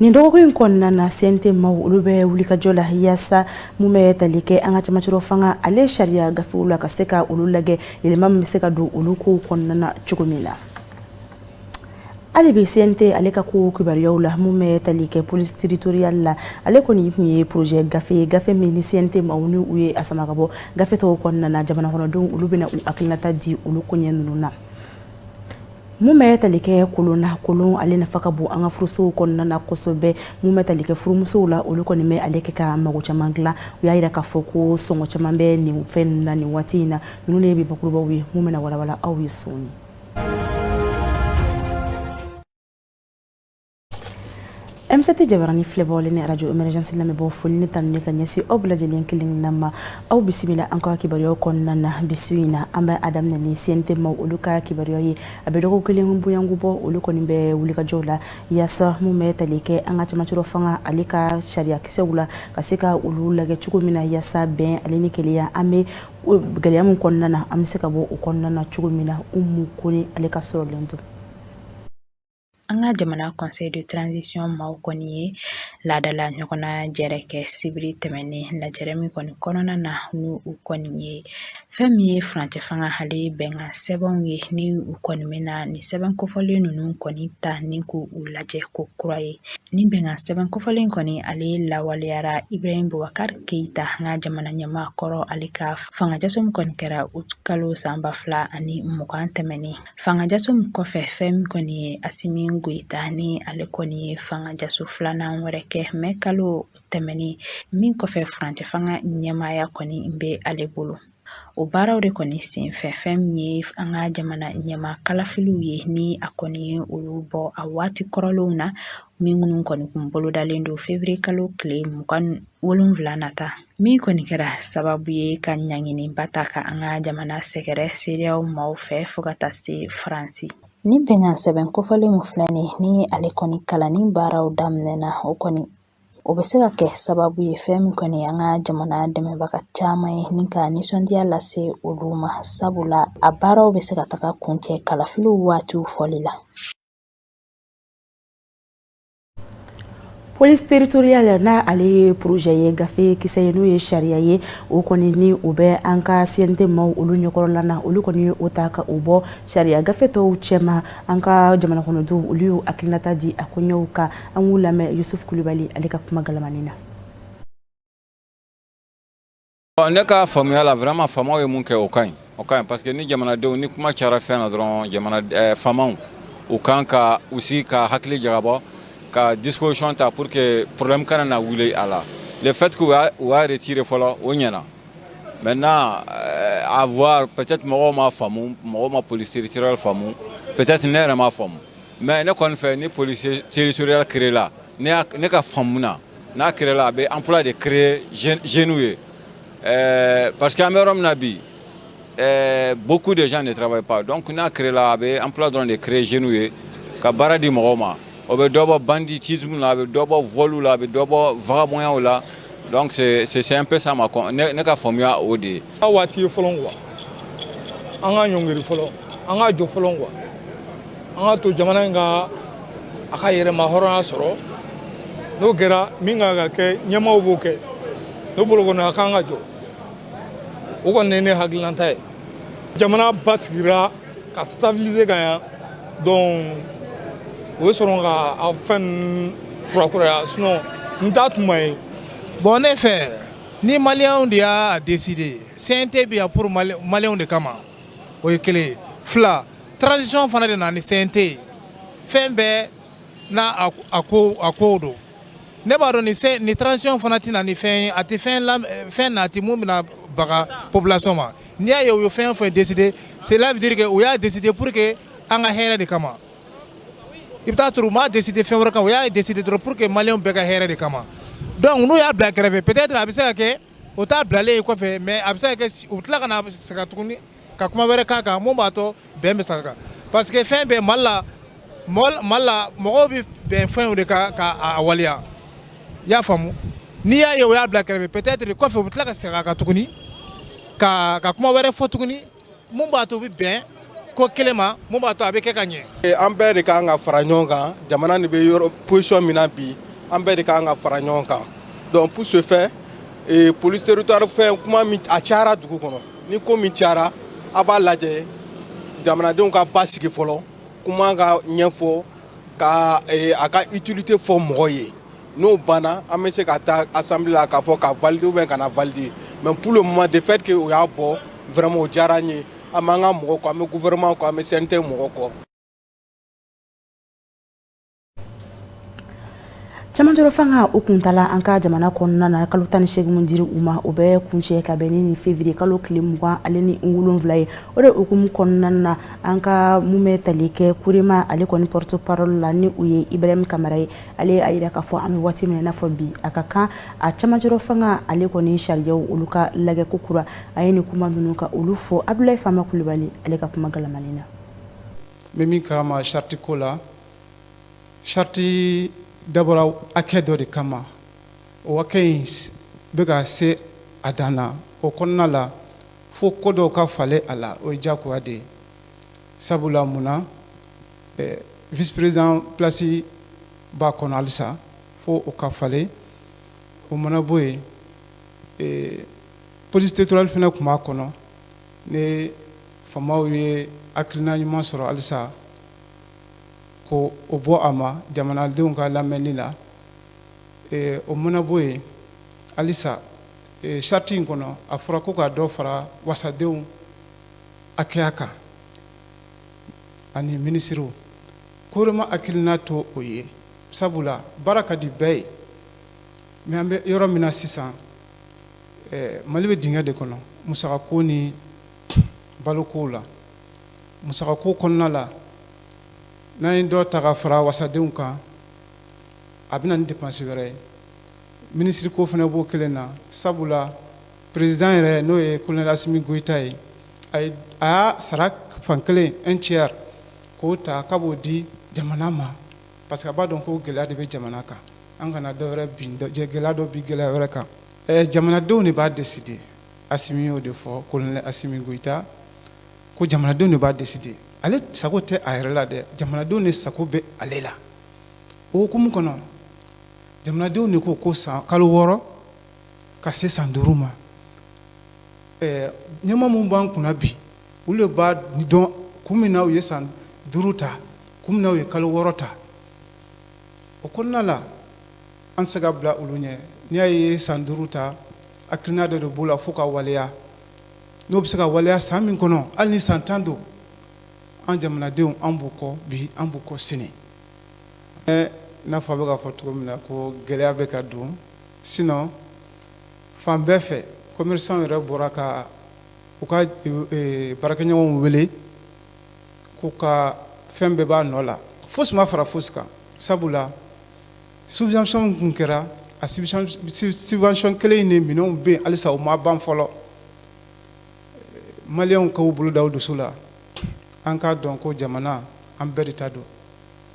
Ni ndogo kɔnɔna na CNT maw olu bɛ wulikajɔ la yaasa mun bɛ tali kɛ an ka camancɛro fanga ale sariya gafew la ka se ka olu lagɛ yɛlɛma min bɛ se ka don olu kow kɔnɔna na cogo min na. Ale bi CNT ale ka ko kibaruyaw la mun bɛ tali kɛ police territorial la ale kɔni tun ye projet gafe min ni CNT maw ni u ye a sama ka bɔ gafe tɔw kɔnɔna na jamana kɔnɔdenw olu bɛna u hakilinata di olu koɲɛ ninnu na. Mun bɛ tali kɛ kolon ale nafa ka bon an ka furusow kɔnɔna na kosɛbɛ mun bɛ tali kɛ furumusow la olu kɔni bɛ ale kɛ ka mago caman dilan u y'a yira k'a fɔ ko sɔngɔ caman bɛ nin fɛn ninnu na nin waati in na ninnu de bɛ bakurubaw ye mun bɛna walawala aw ye sɔɔni. M7 jabarani filɛbɔlen ni radio emergency lamɛnbɔ foli ni tanu ka ɲɛsi aw bɛɛ lajɛlen kelen na ma aw bisimila an ka kibaruyaw kɔnɔna na bisu in na an bɛ Adam ni CNT maw olu ka kibaruyaw ye a bɛ dɔgɔ kelen bonyangu bɔ olu kɔni bɛ wulikajɔw la yaasa mun bɛ tali kɛ an ka camancɛro fanga ale ka sariya kisɛw la ka se ka olu lagɛ cogo min na yaasa bɛn ale ni keleya an bɛ gɛlɛya mun kɔnɔna na an bɛ se ka bɔ o kɔnɔna na cogo min na Umu Kone ale ka sɔrɔlen don. An ka jamana conseil de transition maw kɔni ye laadala ɲɔgɔnna jɛrɛ kɛ sibiri tɛmɛnen lajɛrɛ min kɔni kɔnɔna na n'u kɔni ye fɛn min ye furancɛ fanga ale bɛnkan sɛbɛnw ye ni u kɔni bɛna ni sɛbɛn kofɔlen ninnu kɔni ta ni k'u lajɛ ko kura ye ni bɛnkan sɛbɛn kofɔlen kɔni ale lawaleyara Ibrahim Boubacar Keita an ka jamana ɲɛmaa kɔrɔ ale ka fangajaso min kɔni kɛra kalo san 2020 tɛmɛnen fangajaso min kɔfɛ fɛn min kɔni ye Asimi Goita ni ale kɔni ye fangajaso filanan wɛrɛ kɛ mɛ kalo tɛmɛnen min kɔfɛ furancɛ fanga ɲɛmaaya kɔni bɛ ale bolo o baaraw de kɔni senfɛ fɛn min ye an ka jamana ɲɛmaa kalafiliw ye ni a kɔni ye olu bɔ a waati kɔrɔlenw na minnu kɔni kun bolodalen don février kalo tile 27 nata min kɔni kɛra sababu ye ka ɲaŋiniba ta ka an ka jamana sɛgɛrɛ CEDEAO maw fɛ fo ka taa se Faransi. Ni bɛnkan sɛbɛn kofɔlen min filɛ ni ale kɔni kalanni baaraw daminɛna o kɔni o bɛ se ka kɛ sababu ye fɛn min kɔni an ka jamana dɛmɛbaga caman ye ni ka nisɔndiya lase olu ma sabula a baaraw bɛ se ka taga kuncɛ kalafiliw waatiw fɔli la. Police territorial na ale ye projet ye gafe kisɛ ye n'o ye sariya ye o kɔni ni o bɛ an ka CNT maw olu ɲɛkɔrɔla na olu kɔni ye o ta ka o bɔ sariya gafe tɔw cɛma an ka jamana kɔnɔdenw olu y'u hakilinata di a koɲɛw kan an k'u lamɛn Yusuf Kulibali ale ka kuma galamani na. Ne ka faamuya la vraiment faamaw ye mun kɛ o ka ɲi parce que ni jamanadenw ni kuma cayara fɛn na dɔrɔn jamana faamaw u kan ka aussi ka hakili jagabɔ ka disposition ta pour que problème kana na wuli a la. Le fait que u y'a retiré fɔlɔ o ɲɛna. Maintenant à voir peut-être mɔgɔw ma faamu mɔgɔw ma police territorial faamu peut-être ne yɛrɛ ma faamu mais ne kɔni fɛ ni police territorial créé la ne ka faamu na n'a créé la a bɛ emploi de créer jeunes ye parce que an bɛ yɔrɔ min na bi beaucoup de gens ne travaillent pas donc n'a créé la a bɛ emploi dɔrɔn de créer jeunes ye ka baara di mɔgɔw ma. O bɛ dɔ bɔ banditisme la, a bɛ dɔ bɔ vol la, a bɛ dɔ bɔ vagabondiya la. Donc c'est un peu ça ne ka faamuya o de ye. Waati ye fɔlɔ quoi. An ka ɲɔngiri fɔlɔ, an ka jɔ fɔlɔ quoi. An ka to jamana in ka a ka yɛrɛma hɔrɔnya sɔrɔ. N'o kɛra min kan ka kɛ ɲɛmaaw b'o kɛ. N'o bolo kɔnɔ a kan ka jɔ. O kɔni ye ne hakilinata ye. Jamana basigira ka stabiliser ka ɲa donc o ye sɔrɔ ka a fɛn kurakuraya sinon n t'a tuma ye. Bon ne fɛ ni maliyɛnw de y'a décider CNT bɛ yan pour maliyɛnw de kama o ye kelen ye. Fila transition fana de nana ni CNT fɛn bɛɛ n'a a kow don. Ne b'a dɔn ni transition fana tɛ na ni fɛn ye a tɛ fɛn nati mun bɛna baga population ma. N'i y'a ye u ye fɛn o fɛn décider cela veut dire que u y'a décider pour que an ka hɛrɛ de kama. I bɛ taa sɔrɔ u m'a décider fɛn wɛrɛ kan u y'a décider dɔrɔn pour que maliyɛnw bɛɛ ka hɛrɛ de kama. Donc n'u y'a bila kɛrɛfɛ peut-être a bɛ se ka kɛ o t'a bilalen ye kɔfɛ mais a bɛ se ka kɛ u tila ka na segin tuguni ka kuma wɛrɛ k'a kan mun b'a to bɛn bɛ saga kan parce que fɛn bɛɛ Mali la mɔgɔw bɛ bɛn fɛnw de kan k'a waleya i y'a faamu n'i y'a ye o y'a bila kɛrɛfɛ peut-être kɔfɛ u bɛ tila ka segin a kan tuguni ka kuma wɛrɛ fɔ tuguni mun b'a to u bɛ bɛn ko kelen ma mun b'a to a bɛ kɛ ka ɲɛ. An bɛɛ de kan ka fara ɲɔgɔn kan jamana de bɛ yɔrɔ position min na bi an bɛɛ de kan ka fara ɲɔgɔn kan donc pour ce faire police territoire fɛn kuma min a cayara dugu kɔnɔ ni ko min cayara a b'a lajɛ jamanadenw ka basigi fɔlɔ kuma ka ɲɛfɔ ka a ka utilité fɔ mɔgɔ ye n'o banna an bɛ se ka taa assemblée la k'a fɔ ka valider ou bien ka na valider mais pour le moment de fait que o y'a bɔ vraiment o diyara n ye an b'an ka mɔgɔ kɔ an bɛ gouvernement kɔ an bɛ CNT mɔgɔ kɔ. Camandoro fanga ukuntala anka jamana kɔnɔna na kalo 18 mun diri u ma o bɛ kuncɛ ka bɛn ni février kalo tile 20 ale ni 7 ye o de ukumu kɔnɔna na anka mume talikɛ kurema ale kɔni porte parole la ni u ye Ibrahim Kamara ye ale a yira k'a fɔ an bɛ waati min na fɔ bi a ka kan a Camandoro fanga ale kɔni sariyaw olu ka lagɛ kokura a ye ni kuma minnu ka olu fɔ Abdoulaye Fama Kulibali ale ka kuma galamalina Mimi karama charte ko la charte d'abord akɛ dɔ de kama o akɛ in bɛ ka se a dan na o kɔnɔna la fo ko dɔw ka falen a la o ye diyagoya de ye sabula mun na vice président place b'a kɔnɔ halisa fo o ka falen o mana bɔ yen police territoriale fana tun b'a kɔnɔ ne famaw ye hakilina ɲuman sɔrɔ halisa ko o bɔ a ma jamanadenw ka lamɛnni la o mana bɔ yen halisa charte in kɔnɔ a fɔra ko ka dɔ fara wasadenw hakɛya kan ani ministrew ko ma hakilina to o ye sabula baara ka di bɛɛ ye mais an bɛ yɔrɔ min na sisan Mali bɛ dingɛ de kɔnɔ musakako ni balokow la musakako kɔnɔna la n'an ye dɔ ta ka fara wasadenw kan a bɛ na ni dépense wɛrɛ ye ministre ko fana b'o kelen na sabula président yɛrɛ n'o ye colonel Assimi Goïta ye a y'a sara fan kelen 1/3 k'o ta k'a b'o di jamana ma parce que a b'a dɔn ko gɛlɛya de bɛ jamana kan an kana dɔ wɛrɛ bin gɛlɛya dɔ bin gɛlɛya wɛrɛ kan jamanadenw de b'a décider Assimi y'o de fɔ colonel Assimi Goïta ko jamanadenw de b'a décider ale sago tɛ a yɛrɛ la dɛ jamanadenw de sago bɛ ale la o hukumu kɔnɔ jamanadenw de ko san kalo 6 ka se san 5 ma ɲɛma mun b'an kunna bi olu de b'a dɔn kun min na u ye san 5 ta kun min na u ye kalo 6 ta o kɔnɔna la an tɛ se ka bila olu ɲɛ n'i y'a ye san 5 ta hakilina dɔ de b'o la fo ka waleya n'o bɛ se ka waleya san min kɔnɔ hali ni san 10 don an jamanadenw an b'u kɔ bi an b'u kɔ sini n'a fɔ a bɛ ka fɔ cogo min na ko gɛlɛya bɛ ka don sinon fan bɛɛ fɛ commerçant yɛrɛ bɔra ka u ka baarakɛɲɔgɔnw wele k'u ka fɛn bɛɛ b'a nɔ la fosi ma fara fosi kan sabula subvention kun kɛra a subvention kelen in de minɛnw bɛ yen halisa o ma ban fɔlɔ maliyɛnw k'u bolo da u dusu la an k'a dɔn ko jamana an bɛɛ de ta don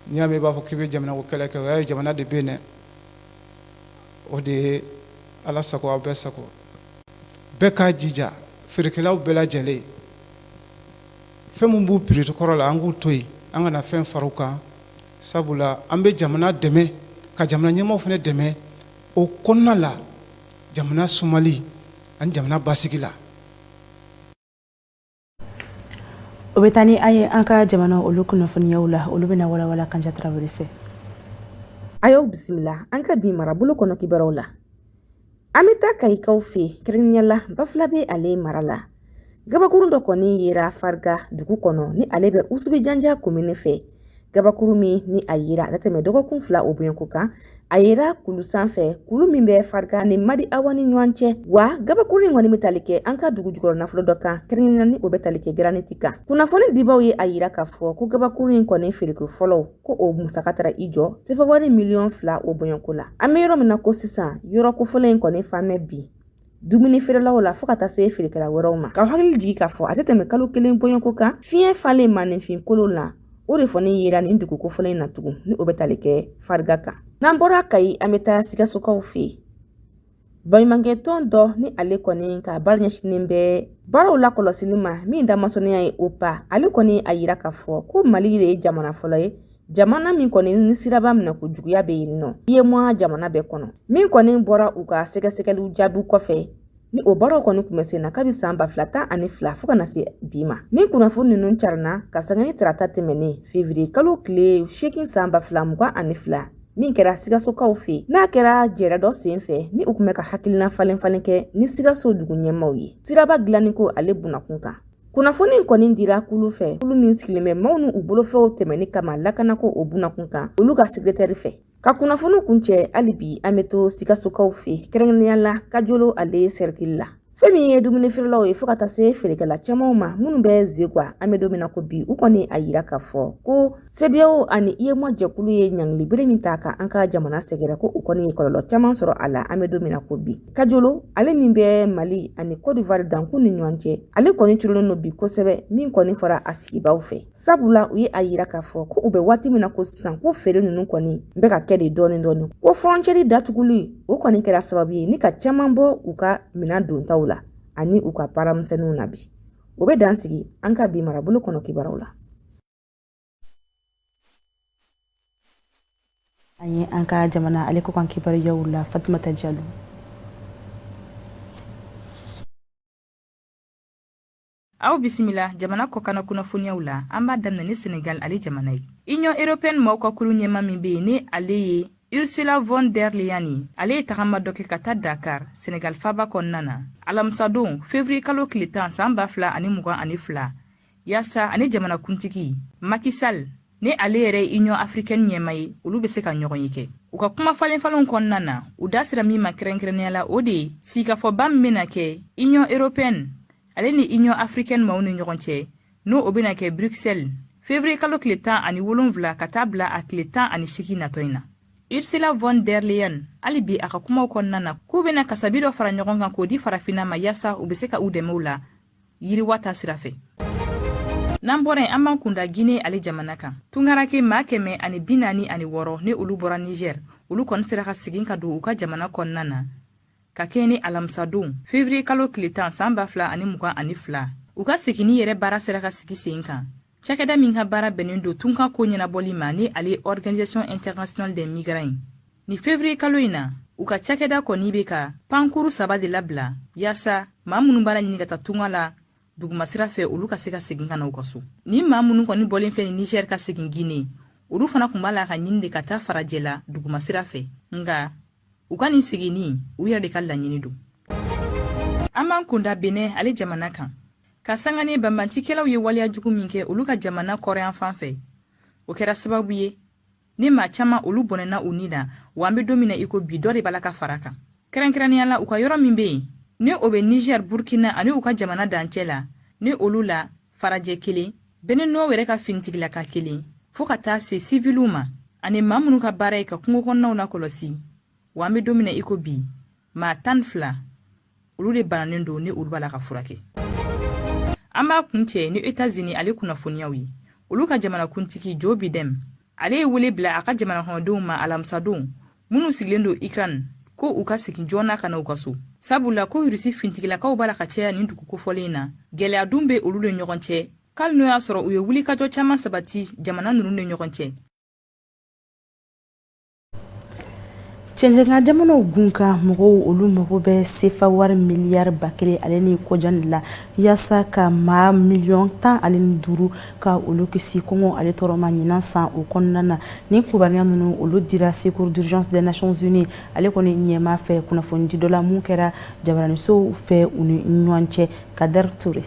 n'i y'a mɛn i b'a fɔ k'i bɛ jamana ko kɛlɛ kɛ o y'a ye jamana de bɛ yen dɛ o de ye ala sago aw bɛɛ sago bɛɛ k'a jija feerekɛlaw bɛɛ lajɛlen fɛn min b'u prix kɔrɔ la an k'u to yen an kana fɛn fara u kan sabula an bɛ jamana dɛmɛ ka jamana ɲɛmaaw fana dɛmɛ o kɔnɔna la jamana sumali ani jamana basigi la o bɛ taa ni an ye an ka jamana olu kunnafoniyaw la olu bɛna walawala Kanja Tarawele fɛ a y'aw bisimila an ka bi marabolo kɔnɔ kibaruw la an bɛ taa Kayikaw fɛ kɛrɛnkɛrɛnnenya la Bafula bɛ ale mara la gabakurun dɔ kɔni yera Fariga dugu kɔnɔ ni ale bɛ Usubijanja commune fɛ gabakuru min ni a yera a tɛmɛ dɔgɔkun 2 o bonyako kan a yera kulu sanfɛ kulu min bɛ Fariga ni Madi Awa ni ɲɔgɔn cɛ wa gabakuru in kɔni bɛ tali kɛ an ka dugu jukɔrɔ nafolo dɔ kan kɛrɛnkɛrɛnnenya ni o bɛ tali kɛ graniti kan kunnafoni dibaw ye a yira k'a fɔ ko gabakuru in kɔni feereko fɔlɔ ko o musaka taara i jɔ sefawari miliyɔn 2 o bonyako la an bɛ yɔrɔ min na ko sisan yɔrɔ kofɔlɔ in kɔni famɛ bi dumuni feerelaw la fo ka taa se feerekɛla wɛrɛw ma ka hakili jigi k'a fɔ a tɛ tɛmɛ kalo 1 bonyako kan fiɲɛ falen maninfin kolon la o de fɔni yera nin dugu kofɔlɔ in na tugun ni o bɛ tali kɛ Fariga kan n'an bɔra Kayi an bɛ taa Sikasokaw fɛ baɲumankɛ tɔn dɔ ni ale kɔni ka baara ɲɛsinnen bɛ baaraw la kɔlɔsili ma min damasɔnniya ye OPA ale kɔni a yira k'a fɔ ko Mali de ye jamana fɔlɔ ye jamana min kɔni ni siraba minɛ ko juguya bɛ yen nɔ IEMOA jamana bɛɛ kɔnɔ min kɔni bɔra u ka sɛgɛsɛgɛliw jaabiw kɔfɛ ni o baaraw kɔni kun bɛ sen na kabi san 2012 fo kana se bi ma ni kunnafoni ninnu carina ka sanga ni tarata tɛmɛnen février kalo tile 8 san 2022 min kɛra Sigasokaw fɛ n'a kɛra jɛrɛ dɔ sen fɛ ni u kun bɛ ka hakilina falen kɛ ni Sigaso dugu ɲɛmaaw ye siraba dilanni ko ale bunakun kan kunnafoni kɔni dira kulu fɛ kulu min sigilen bɛ maaw n'u bolofɛw tɛmɛni kama lakanako o bunakun kan olu ka secrétaire fɛ ka kunnafoni kuncɛ hali bi an bɛ to Sigasokaw fɛ kɛrɛnkɛrɛnnenya la Kajolo ale cercle la fɛn min ye dumuni feerelaw ye fo ka taa se feerekɛla camanw ma minnu bɛ Zegwa an bɛ don min na ko bi u kɔni a yira k'a fɔ ko CEDEAO ani IEMOA jɛkulu ye ɲangili bere min ta ka an ka jamana sɛgɛrɛ ko u kɔni ye kɔlɔlɔ caman sɔrɔ a la an bɛ don min na ko bi Kajolo ale min bɛ Mali ani Côte d'Ivoire dankun ni ɲɔgɔn cɛ ale kɔni turulen don bi kosɛbɛ min kɔni fɔra a sigibaw fɛ sabula u ye a yira k'a fɔ ko u bɛ waati min na ko sisan ko feere ninnu kɔni bɛ ka kɛ de dɔɔni ko frontière datuguli o kɔni kɛra sababu ye ni ka caman bɔ u ka minan dontaw la ani u ka paramisɛnninw na bi o bɛ dan sigi an ka bi marabolo kɔnɔ kibaruw la an ye an ka jamana ale ko kan kibaruyaw la Fatumata Jallow aw bisimila jamana ko kana kunnafoniyaw la an b'a daminɛ ni Senegal ale jamana ye Union européenne maaw ka kulu ɲɛma min bɛ yen ni ale ye Ursula von der Leyen ale ye tagama dɔ kɛ ka taa Dakar Senegal faba kɔnɔna na alamisa don février kalo tile 10 san 2022 yaasa ani jamana kuntigi Macky Sall ni ale yɛrɛ Union africaine ɲɛma ye olu bɛ se ka ɲɔgɔn ye kɛ u ka kuma falenfalenw kɔnɔna na u da sira min ma kɛrɛnkɛrɛnnenya la o de ye sigikafɔba min bɛna kɛ Union européenne ale ni Union africaine maaw ni ɲɔgɔn cɛ n'o o bɛna kɛ Bruxelles février kalo tile 17 ka taa bila a tile 18 natɔ in na Ursula von der Leyen hali bi a ka kumaw kɔnɔna na k'u bɛna kasabi dɔ fara ɲɔgɔn kan k'o di farafinna ma yaasa u bɛ se ka u dɛmɛ u la yiriwa ta sira fɛ n'an bɔra yen an b'an kunda Guinée ale jamana kan tunkarake maa 146 ni olu bɔra Niger olu kɔni sera ka segin ka don u ka jamana kɔnɔna na ka kɛ ni alamisa don février kalo tile 10 san 2022 u ka seginni yɛrɛ baara sera ka sigi sen kan cakɛda min ka baara bɛnnen don tunka ko ɲɛnabɔli ma ni ale Organisation internationale des migrants ni février kalo in na u ka cakɛda kɔni bɛ ka pankuru 3 de labila yaasa maa minnu b'a ɲini ka taa tunga la duguma sira fɛ olu ka se ka segin ka na u ka so ni maa minnu kɔni bɔlen fɛ ni Niger ka segin Guinée olu fana kun b'a la ka ɲini de ka taa farajɛ la duguma sira fɛ nga u ka nin seginni u yɛrɛ de ka laɲini don an b'an kunda Benin ale jamana kan ka sanga ni banbantikɛlaw ye waliya jugu min kɛ olu ka jamana kɔrɔyan fan fɛ o kɛra sababu ye ni maa caman olu bɔnɛna u ni na wa an bɛ don min na i ko bi dɔ de b'a la ka fara kan kɛrɛnkɛrɛnnenya la u ka yɔrɔ min bɛ yen ni o bɛ Niger Burkina ani u ka jamana dancɛ la ni olu la farajɛ kelen Benin n'o yɛrɛ ka finitigila ka kelen fo ka taa se civiliw ma ani maa minnu ka baara ye ka kungo kɔnɔnaw na kɔlɔsi wa an bɛ don min na i ko bi maa 12 olu de bananen don ni olu b'a la ka furakɛ an b'a kuncɛ ni États-Unis ale kunnafoniyaw ye olu ka jamana kuntigi Joe Biden ale ye wele bila a ka jamana kɔnɔdenw ma alamisa don minnu sigilen don Ukraine ko u ka segin joona ka na u ka so sabula ko Rusi fintigilakaw b'a la ka caya nin dugu kofɔlen na gɛlɛya dun bɛ olu ni ɲɔgɔn cɛ k'ali n'o y'a sɔrɔ u ye wulikajɔ caman sabati jamana ninnu ni ɲɔgɔn cɛ cɛnjɛnga jamanaw gun kan mɔgɔw olu mago bɛ sefa wari miliyari 1 ale ni kɔjan la yaasa ka maa 15 ka olu kisi kɔngɔ ale tɔrɔma ɲinan san o kɔnɔna na ni kubaniya ninnu olu dira secours d'urgence des Nations Unies ale kɔni ɲɛma fɛ kunnafoni di dɔ la mun kɛra jabaranisow fɛ u ni ɲɔgɔn cɛ Kadar Touré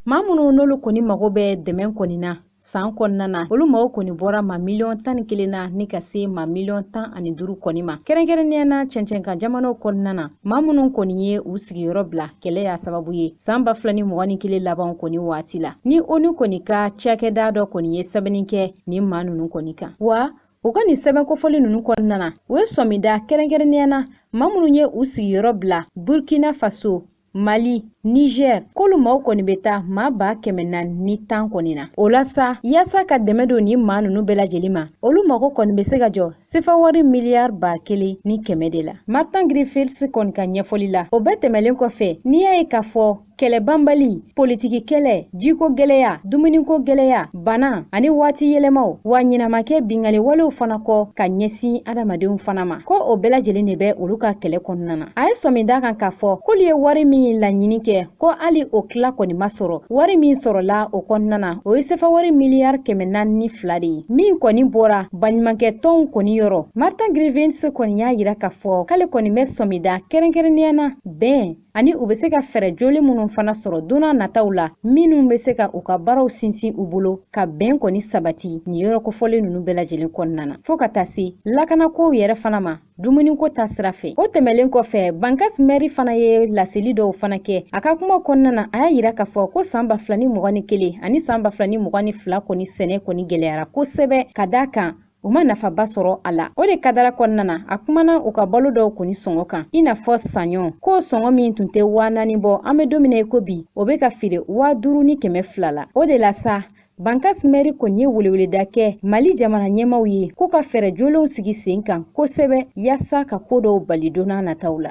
maa minnu n'olu kɔni mago bɛ dɛmɛ kɔni na san kɔnɔna na olu maaw kɔni bɔra ma 11 na ni ka se ma 15 kɔni ma kɛrɛnkɛrɛnnenya na cɛncɛnka jamanaw kɔnɔna na maa minnu kɔni ye u sigiyɔrɔ bila kɛlɛ y'a sababu ye san 2021 laban kɔni waati la ni ONU kɔni ka cakɛda dɔ kɔni ye sɛbɛnni kɛ ni maa ninnu kɔni kan wa u ka nin sɛbɛn kofɔli ninnu kɔnɔna na u ye sɔmida kɛrɛnkɛrɛnnenya na maa minnu ye u sigiyɔrɔ bila Burkina Faso Mali Niger k'olu maaw kɔni bɛ taa maa 410 kɔni na o la sa yaasa ka dɛmɛ don ni maa ninnu bɛɛ lajɛlen ma olu mago kɔni bɛ se ka jɔ sefa wari miliyari 1,100 de la. Martin Griffiths kɔni ka ɲɛfɔli la o bɛɛ tɛmɛlen kɔfɛ n'i y'a ye k'a fɔ kɛlɛbanbali politiki kɛlɛ jiko gɛlɛya dumuniko gɛlɛya bana ani waati yɛlɛmaw wa ɲinamakɛ bingali walew fana kɔ ka ɲɛsin adamadenw fana ma ko o bɛɛ lajɛlen de bɛ olu ka kɛlɛ kɔnɔna na. A ye sɔmi da kan k'a fɔ k'olu ye wari min laɲini kɛ ko hali o tila kɔni ma sɔrɔ wari min sɔrɔla o kɔnɔna na o ye sefa wari miliyari 402 de ye min kɔni bɔra baɲumankɛ tɔnw kɔni yɔrɔ. Martin Griffiths kɔni y'a yira k'a fɔ k'ale kɔni bɛ sɔmi da kɛrɛnkɛrɛnnenya na bɛn ani u bɛ se ka fɛɛrɛ joli minnu fana sɔrɔ donna nataw la minnu bɛ se ka u ka baaraw sinsin u bolo ka bɛn kɔni sabati ni yɔrɔ kofɔlen ninnu bɛɛ lajɛlen kɔnɔna na fo ka taa se lakanakow yɛrɛ fana ma dumuniko ta sira fɛ. O tɛmɛlen kɔfɛ Bankas Meri fana ye laseli dɔw fana kɛ a ka kuma kɔnɔna na a y'a yira k'a fɔ ko san 2021 ani san 2022 kɔni sɛnɛ kɔni gɛlɛyara kosɛbɛ ka d'a kan u ma nafaba sɔrɔ a la. O de kadara kɔnɔna na a kumana u ka balo dɔw kɔni sɔngɔ kan i n'a fɔ saɲɔ k'o sɔngɔ min tun tɛ 4,000 bɔ an bɛ don min na i ko bi o bɛ ka feere 5,200 la. O de la sa Bankas Meri kɔni ye weleweleda kɛ Mali jamana ɲɛmaw ye k'u ka fɛɛrɛ jolenw sigi sen kan kosɛbɛ yaasa ka ko dɔw bali donna nataw la.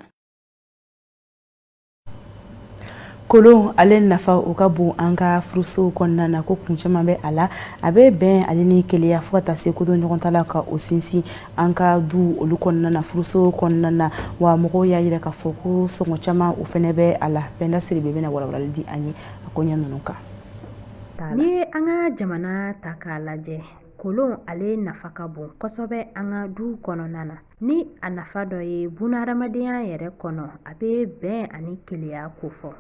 Kolon ale nafa o ka bon an ka furusow kɔnɔna na ko kun caman bɛ a la a bɛ bɛn ale ni keleya fo ka taa se kodon ɲɔgɔn ta la ka o sinsin an ka du olu kɔnɔna na furusow kɔnɔna na wa mɔgɔw y'a yira k'a fɔ ko sɔngɔ caman o fɛnɛ bɛ a la Penda Siribe bɛna walawalali di an ye a ko ɲɛ ninnu kan. Ni an ka jamana ta k'a lajɛ kolon ale nafa ka bon kosɛbɛ an ka du kɔnɔna na ni a nafa dɔ ye bunahadamadenya yɛrɛ kɔnɔ a bɛ bɛn ani keleya ko fɔ.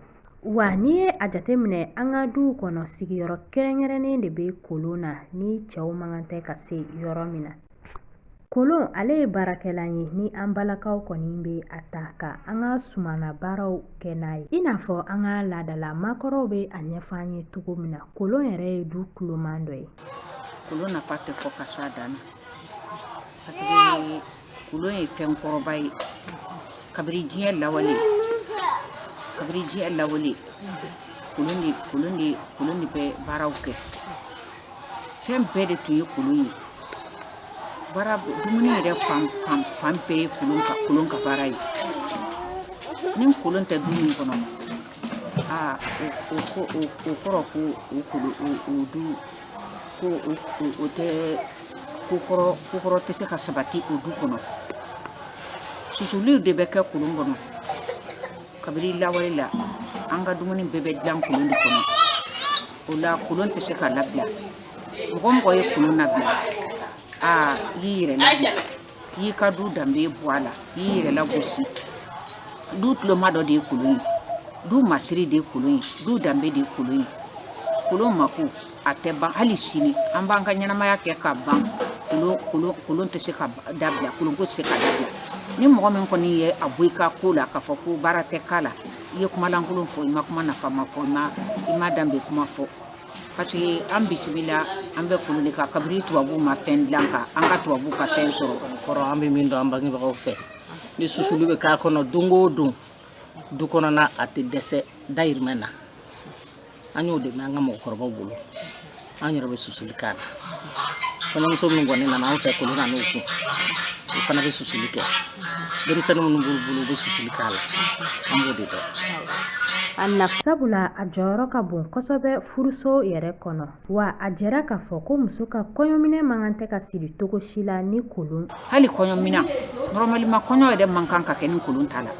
Wa ni ye a jateminɛ an ka du kɔnɔ sigiyɔrɔ kɛrɛnkɛrɛnnen de bɛ kolon na ni cɛw man tɛ ka se yɔrɔ min na. Kolon ale ye baarakɛlan ye ni an balakaw kɔni bɛ a ta ka an ka sumana baaraw kɛ n'a ye. I n'a fɔ an ka laadala maakɔrɔw bɛ a ɲɛfɔ an ye cogo min na kolon yɛrɛ ye du kuloman dɔ ye. Kolon nafa tɛ fɔ ka s'a dan na parce que kolon ye fɛn kɔrɔba ye kabiri diɲɛ lawale kolon de bɛ baaraw kɛ fɛn bɛɛ de tun ye kolon ye baara dumuni yɛrɛ fan bɛɛ ye kolon ka baara ye ni kolon tɛ du min kɔnɔ o kɔrɔ ko o du ko o tɛ ko kɔrɔ tɛ se ka sabati o du kɔnɔ susuliw de bɛ kɛ kolon kɔnɔ kabiri lawale la an ka dumuni bɛɛ bɛ dilan kolon de kɔnɔ o la kolon tɛ se ka labila mɔgɔ ye kolon labila y'i yɛrɛ labila y'i ka du danbe bɔ a la y'i yɛrɛ lagosi du tuloma dɔ de ye kolon ye du masiri de ye kolon ye du danbe de ye kolon ye kolon mako a tɛ ban hali sini an b'an ka ɲɛnamaya kɛ ka ban kolon tɛ se ka dabila kolon ko tɛ se ka dabila ni mɔgɔ min kɔni ye a bɔ i ka ko la k'a fɔ ko baara tɛ k'a la i ye kumalankolon fɔ i ma kuma nafama fɔ i ma danbe kuma fɔ parce que an bisimila an bɛ kolon de kan kabiri tubabuw ma fɛn dilan kan an ka tubabuw ka fɛn sɔrɔ kɔrɔ an bɛ min dɔn an bangebagaw fɛ ni susuli bɛ k'a kɔnɔ don o don du kɔnɔna a tɛ dɛsɛ dayirimɛ na an y'o de mɛn an ka mɔgɔkɔrɔbaw bolo an yɛrɛ bɛ susuli k'a la kɔɲɔmuso min kɔni nana an fɛ kolon na n'o kun o fana bɛ susuli kɛ denmisɛnnin minnu b'u bolo u bɛ susuli k'a la an b'o de dɔn. A nafa sabula a jɔyɔrɔ ka bon kosɛbɛ furuso yɛrɛ kɔnɔ wa a jɛra k'a fɔ ko muso ka kɔɲɔminɛ man kan tɛ ka siri cogo si la ni kolon. Hali kɔɲɔminɛ normalement kɔɲɔ yɛrɛ man kan ka kɛ ni kolon t'a la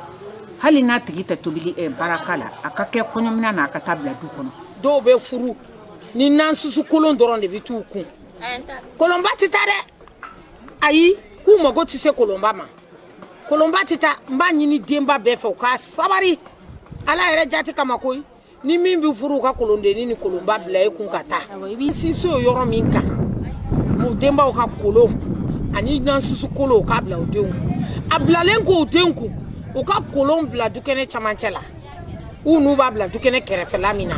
hali n'a tigi tɛ tobili baraka la a ka kɛ kɔɲɔminɛ na a ka taa bila du kɔnɔ. Dɔw bɛ furu ni nan susu kolon dɔrɔn de bɛ t'u kun kolonba tɛ taa dɛ ayi k'u mago tɛ se kolonba ma kolonba tɛ taa n b'a ɲini denba bɛɛ fɛ u ka sabari ala yɛrɛ jati kama koyi ni min bɛ furu u ka kolondenni ni kolonba bila e kun ka taa i b'i sinsin o yɔrɔ min kan mu denbaw ka kolon ani nan susu kolon u k'a bila u denw a bilalen ko u denw kun u ka kolon bila dukɛnɛ camancɛ la u n'u b'a bila dukɛnɛ kɛrɛfɛla min na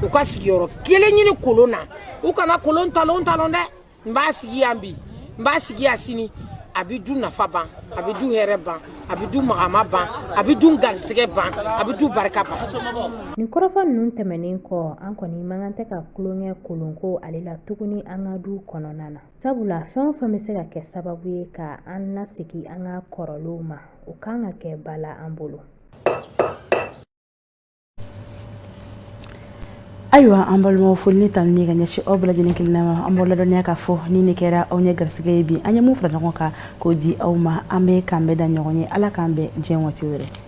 u ka sigiyɔrɔ kelen ɲini kolon na u kana kolon talon dɛ n b'a sigi yan bi n b'a sigi yan sini a bɛ du nafa ban a bɛ du hɛrɛ ban a bɛ du magama ban a bɛ du garisɛgɛ ban a bɛ du barika ban. Nin kɔrɔfɔ ninnu tɛmɛnen kɔ an kɔni man kan tɛ ka kulonkɛ kolonko ale la tuguni an ka du kɔnɔna na sabula fɛn o fɛn bɛ se ka kɛ sababu ye ka an lasegin an ka kɔrɔlenw ma o kan ka kɛ bala an bolo. Ayiwa an balimaw foli ni tanu ni ka ɲɛsin aw bɛɛ lajɛlen kelen ma an b'aw ladɔniya k'a fɔ ni kɛra aw ɲɛ garisɛgɛ ye bi an ye mun fara ɲɔgɔn kan k'o di aw ma an bɛ k'an bɛɛ da ɲɔgɔn ye ala k'an bɛɛ diɲɛ waati wɛrɛ.